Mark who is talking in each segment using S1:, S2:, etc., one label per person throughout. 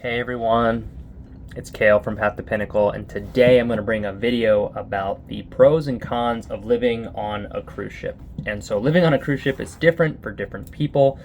S1: Hey everyone, it's Kale from Path to Pinnacle, and today I'm going to bring a video about the pros and cons of living on a cruise ship. And so living on a cruise ship is different for different people,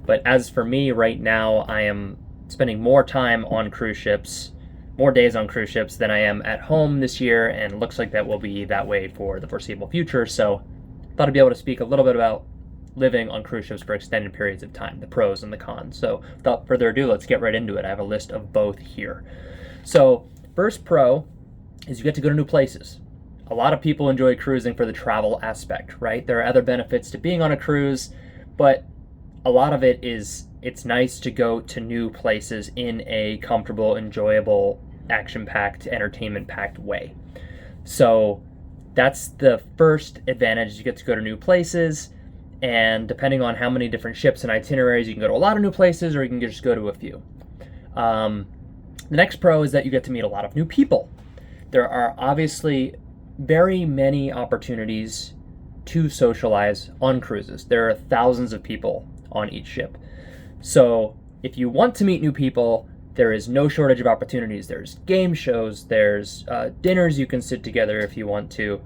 S1: but as for me right now, I am spending more time on cruise ships, more days on cruise ships than I am at home this year, and it looks like that will be that way for the foreseeable future. So I thought I'd be able to speak a little bit about living on cruise ships for extended periods of time, the pros and the cons. So without further ado, let's get right into it. I have a list of both here. So first pro is you get to go to new places. A lot of people enjoy cruising for the travel aspect, right? There are other benefits to being on a cruise, but a lot of it is it's nice to go to new places in a comfortable, enjoyable, action-packed, entertainment-packed way. So that's the first advantage. You get to go to new places. And depending on how many different ships and itineraries, you can go to a lot of new places or you can just go to a few. The next pro is that you get to meet a lot of new people. There are obviously very many opportunities to socialize on cruises. There are thousands of people on each ship. So if you want to meet new people, there is no shortage of opportunities. There's game shows, there's dinners you can sit together if you want to.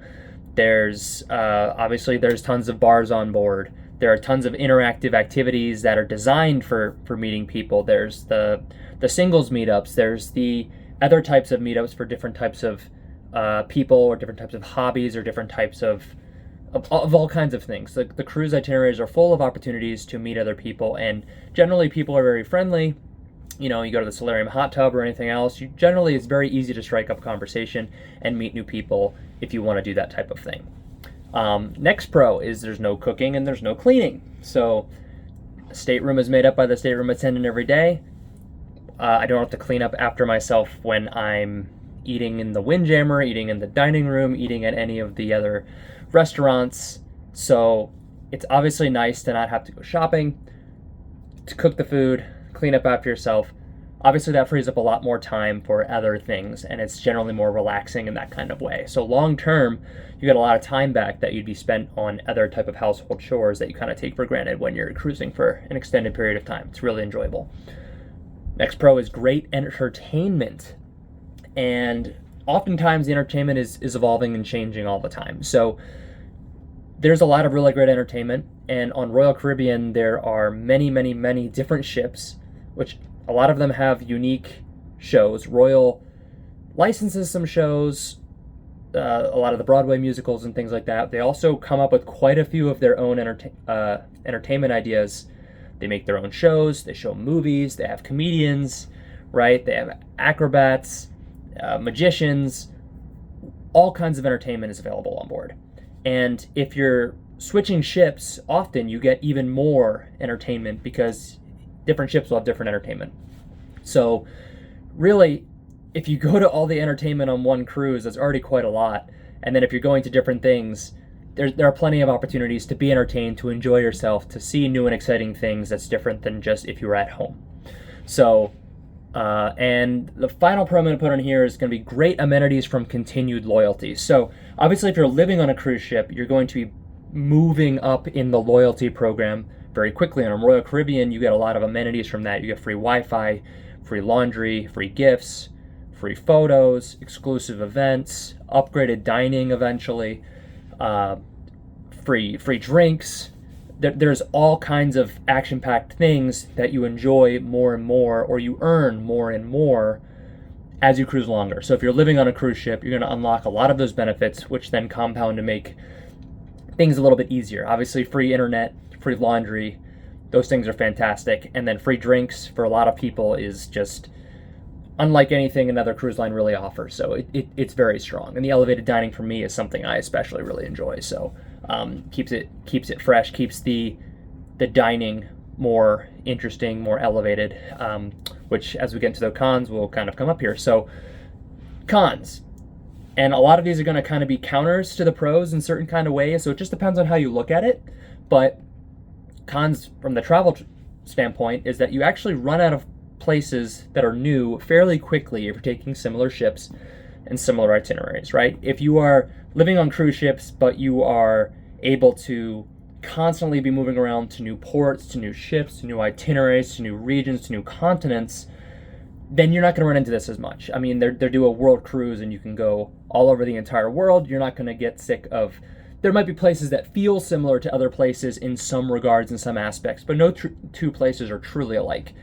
S1: There's obviously there's tons of bars on board. There are tons of interactive activities that are designed for meeting people. There's the singles meetups. There's the other types of meetups for different types of people or different types of hobbies or different types of all kinds of things. The cruise itineraries are full of opportunities to meet other people, and generally people are very friendly. You know, you go to the solarium hot tub or anything else, generally it's very easy to strike up a conversation and meet new people if you want to do that type of thing. Next pro is there's no cooking and there's no cleaning. So the stateroom is made up by the stateroom attendant every day. I don't have to clean up after myself when I'm eating in the Windjammer, eating in the dining room, eating at any of the other restaurants. So it's obviously nice to not have to go shopping, to cook the food, clean up after yourself. Obviously that frees up a lot more time for other things, and it's generally more relaxing in that kind of way. So long term, you get a lot of time back that you'd be spent on other type of household chores that you kind of take for granted when you're cruising for an extended period of time. It's really enjoyable. Next pro is great entertainment. And oftentimes the entertainment is evolving and changing all the time. So there's a lot of really great entertainment, and on Royal Caribbean there are many, many, many different ships, which a lot of them have unique shows. Royal licenses some shows, a lot of the Broadway musicals and things like that. They also come up with quite a few of their own entertainment ideas. They make their own shows, they show movies, they have comedians, right? They have acrobats, magicians. All kinds of entertainment is available on board. And if you're switching ships, often you get even more entertainment because different ships will have different entertainment. So really, if you go to all the entertainment on one cruise, that's already quite a lot. And then if you're going to different things, there are plenty of opportunities to be entertained, to enjoy yourself, to see new and exciting things that's different than just if you were at home. So, and the final pro I'm going to put on here is going to be great amenities from continued loyalty. So obviously if you're living on a cruise ship, you're going to be moving up in the loyalty program very quickly. And on Royal Caribbean, you get a lot of amenities from that. You get free Wi-Fi, free laundry, free gifts, free photos, exclusive events, upgraded dining eventually, free drinks. There's all kinds of action-packed things that you enjoy more and more, or you earn more and more as you cruise longer. So if you're living on a cruise ship, you're going to unlock a lot of those benefits, which then compound to make things a little bit easier. Obviously, free internet, free laundry, those things are fantastic. And then free drinks for a lot of people is just unlike anything another cruise line really offers. So it's very strong. And the elevated dining for me is something I especially really enjoy. So keeps it fresh, keeps the dining more interesting, more elevated, which as we get into the cons will kind of come up here. So cons. And a lot of these are going to kind of be counters to the pros in certain kind of ways. So it just depends on how you look at it. But cons from the travel standpoint is that you actually run out of places that are new fairly quickly if you're taking similar ships and similar itineraries, right? If you are living on cruise ships, but you are able to constantly be moving around to new ports, to new ships, to new itineraries, to new regions, to new continents, then you're not going to run into this as much. I mean, they do a world cruise and you can go all over the entire world. You're not going to get sick of. There might be places that feel similar to other places in some regards, in some aspects, but no two places are truly alike.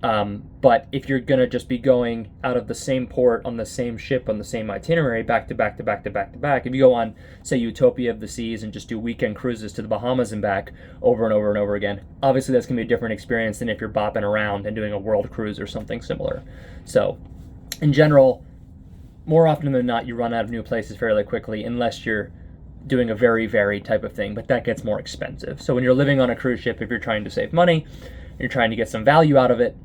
S1: But if you're going to just be going out of the same port on the same ship on the same itinerary back to back to back to back to back, if you go on, say, Utopia of the Seas and just do weekend cruises to the Bahamas and back over and over and over again, obviously that's going to be a different experience than if you're bopping around and doing a world cruise or something similar. So in general, more often than not, you run out of new places fairly quickly unless you're doing a very varied type of thing, but that gets more expensive. So when you're living on a cruise ship, if you're trying to save money, you're trying to get some value out of it,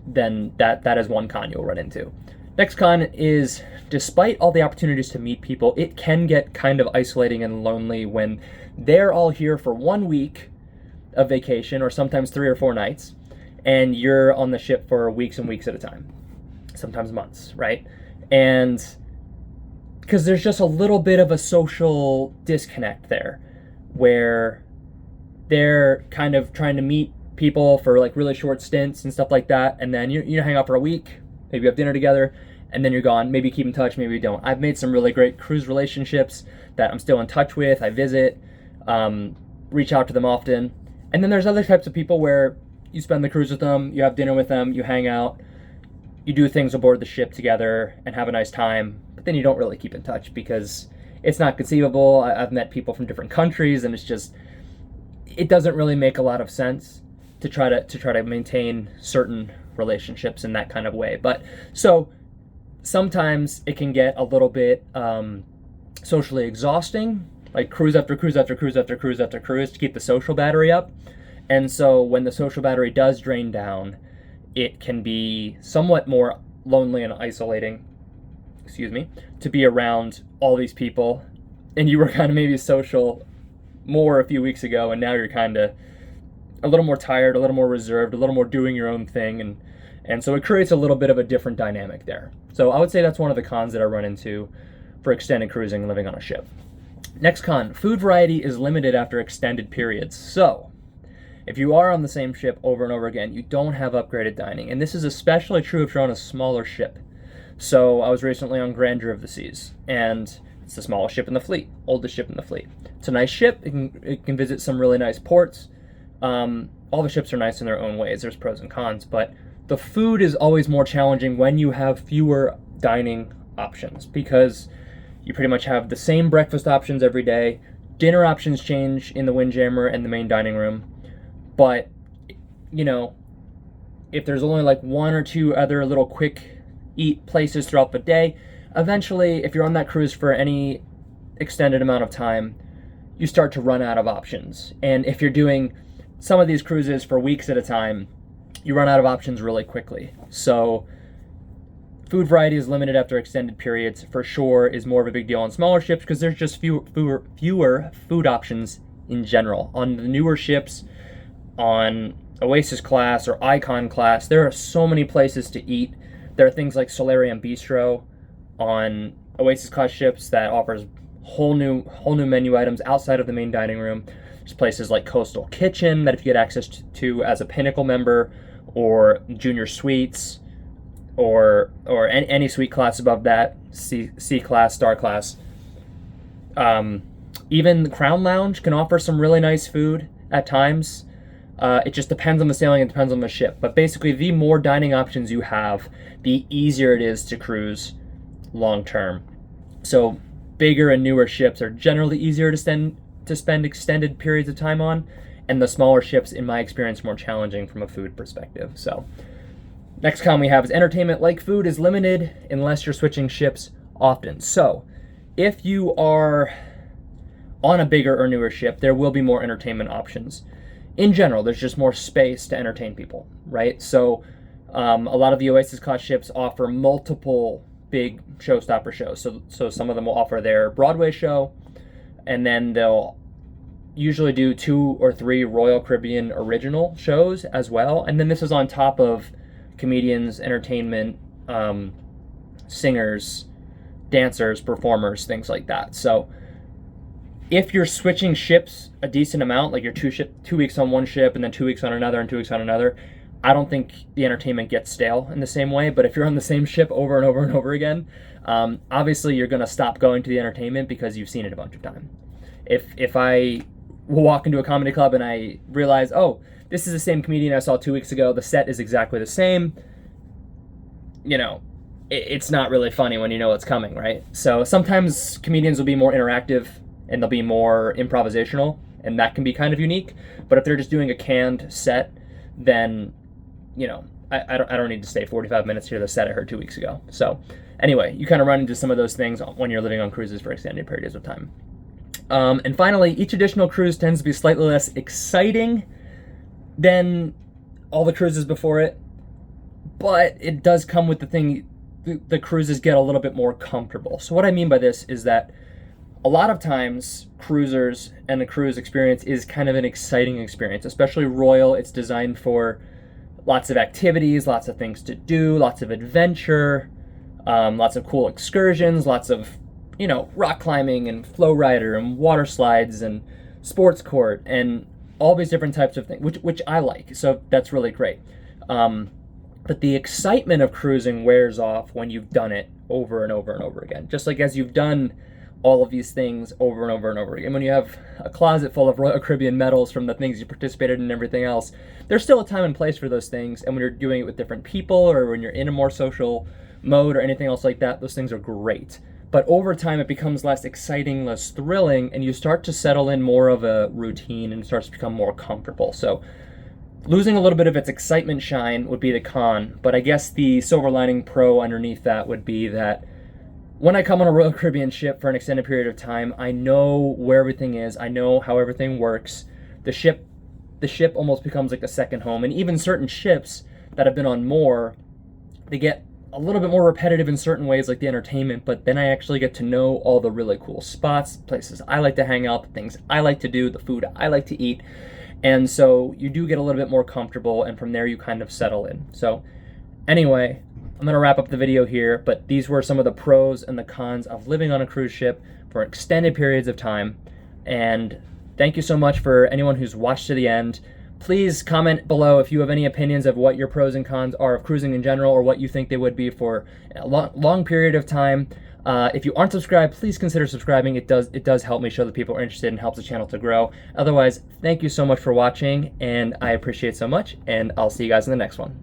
S1: then that is one con you'll run into. Next con is, despite all the opportunities to meet people, it can get kind of isolating and lonely when they're all here for 1 week of vacation, or sometimes 3 or 4 nights, and you're on the ship for weeks and weeks at a time, sometimes months, right? And because there's just a little bit of a social disconnect there, where they're kind of trying to meet people for like really short stints and stuff like that, and then you hang out for a week, maybe you have dinner together, and then you're gone. Maybe keep in touch, maybe you don't. I've made some really great cruise relationships that I'm still in touch with. I visit, reach out to them often. And then there's other types of people where you spend the cruise with them, you have dinner with them, you hang out, you do things aboard the ship together and have a nice time, but then you don't really keep in touch because it's not conceivable. I've met people from different countries, and it doesn't really make a lot of sense to try to maintain certain relationships in that kind of way. But so sometimes it can get a little bit socially exhausting, like cruise after cruise after cruise after cruise after cruise to keep the social battery up. And so when the social battery does drain down, it can be somewhat more lonely and isolating, to be around all these people. And you were kind of maybe social more a few weeks ago, and now you're kind of a little more tired, a little more reserved, a little more doing your own thing, and so it creates a little bit of a different dynamic there. So I would say that's one of the cons that I run into for extended cruising and living on a ship. Next con, food variety is limited after extended periods. So if you are on the same ship over and over again, you don't have upgraded dining, and this is especially true if you're on a smaller ship. So I was recently on Grandeur of the Seas, and it's the smallest ship in the fleet, oldest ship in the fleet. It's a nice ship. It can visit some really nice ports. All the ships are nice in their own ways. There's pros and cons, but the food is always more challenging when you have fewer dining options, because you pretty much have the same breakfast options every day. Dinner options change in the Windjammer and the main dining room, but if there's only like 1 or 2 other little quick eat places throughout the day, eventually, if you're on that cruise for any extended amount of time, you start to run out of options. And if you're doing some of these cruises for weeks at a time, you run out of options really quickly. So food variety is limited after extended periods, for sure, is more of a big deal on smaller ships because there's just fewer food options in general. On the newer ships, on Oasis class or Icon class, there are so many places to eat. There are things like Solarium Bistro on Oasis class ships that offers whole new menu items outside of the main dining room. There's places like Coastal Kitchen that if you get access to as a Pinnacle member, or Junior Suites, or any suite class above that, C class, Star class. Even the Crown Lounge can offer some really nice food at times. It just depends on the sailing, it depends on the ship. But basically, the more dining options you have, the easier it is to cruise long term. So bigger and newer ships are generally easier to spend extended periods of time on, and the smaller ships, in my experience, more challenging from a food perspective. So next con we have is entertainment like food is limited unless you're switching ships often. So if you are on a bigger or newer ship, there will be more entertainment options. In general, there's just more space to entertain people, right? So a lot of the Oasis class ships offer multiple big showstopper shows. So some of them will offer their Broadway show, and then they'll usually do 2 or 3 Royal Caribbean original shows as well. And then this is on top of comedians, entertainment, singers, dancers, performers, things like that. So if you're switching ships a decent amount, like you're 2 weeks on one ship and then 2 weeks on another and 2 weeks on another, I don't think the entertainment gets stale in the same way, but if you're on the same ship over and over and over again, obviously you're going to stop going to the entertainment because you've seen it a bunch of times. If I walk into a comedy club and I realize, oh, this is the same comedian I saw 2 weeks ago, the set is exactly the same, you know, it's not really funny when you know it's coming, right? So sometimes comedians will be more interactive and they'll be more improvisational, and that can be kind of unique. But if they're just doing a canned set, then, you know, I don't need to stay 45 minutes here, the set I heard 2 weeks ago. So anyway, you kind of run into some of those things when you're living on cruises for extended periods of time. And finally, each additional cruise tends to be slightly less exciting than all the cruises before it, but it does come with the thing, the cruises get a little bit more comfortable. So what I mean by this is that a lot of times cruisers and the cruise experience is kind of an exciting experience, especially Royal. It's designed for lots of activities, lots of things to do, lots of adventure, lots of cool excursions, lots of, you know, rock climbing and flow rider and water slides and sports court and all these different types of things, which I like. So that's really great. But the excitement of cruising wears off when you've done it over and over and over again. Just like as you've done all of these things over and over and over again. When you have a closet full of Royal Caribbean medals from the things you participated in and everything else, there's still a time and place for those things. And when you're doing it with different people or when you're in a more social mode or anything else like that, those things are great. But over time, it becomes less exciting, less thrilling, and you start to settle in more of a routine and it starts to become more comfortable. So losing a little bit of its excitement shine would be the con, but I guess the silver lining pro underneath that would be that when I come on a Royal Caribbean ship for an extended period of time, I know where everything is. I know how everything works. The ship almost becomes like a second home. And even certain ships that have been on more, they get a little bit more repetitive in certain ways, like the entertainment, but then I actually get to know all the really cool spots, places I like to hang out, the things I like to do, the food I like to eat. And so you do get a little bit more comfortable, and from there you kind of settle in. So anyway, I'm going to wrap up the video here, but these were some of the pros and the cons of living on a cruise ship for extended periods of time. And thank you so much for anyone who's watched to the end. Please comment below if you have any opinions of what your pros and cons are of cruising in general, or what you think they would be for a long period of time. If you aren't subscribed, please consider subscribing. It does help me show that people are interested and helps the channel to grow. Otherwise, thank you so much for watching, and I appreciate it so much, and I'll see you guys in the next one.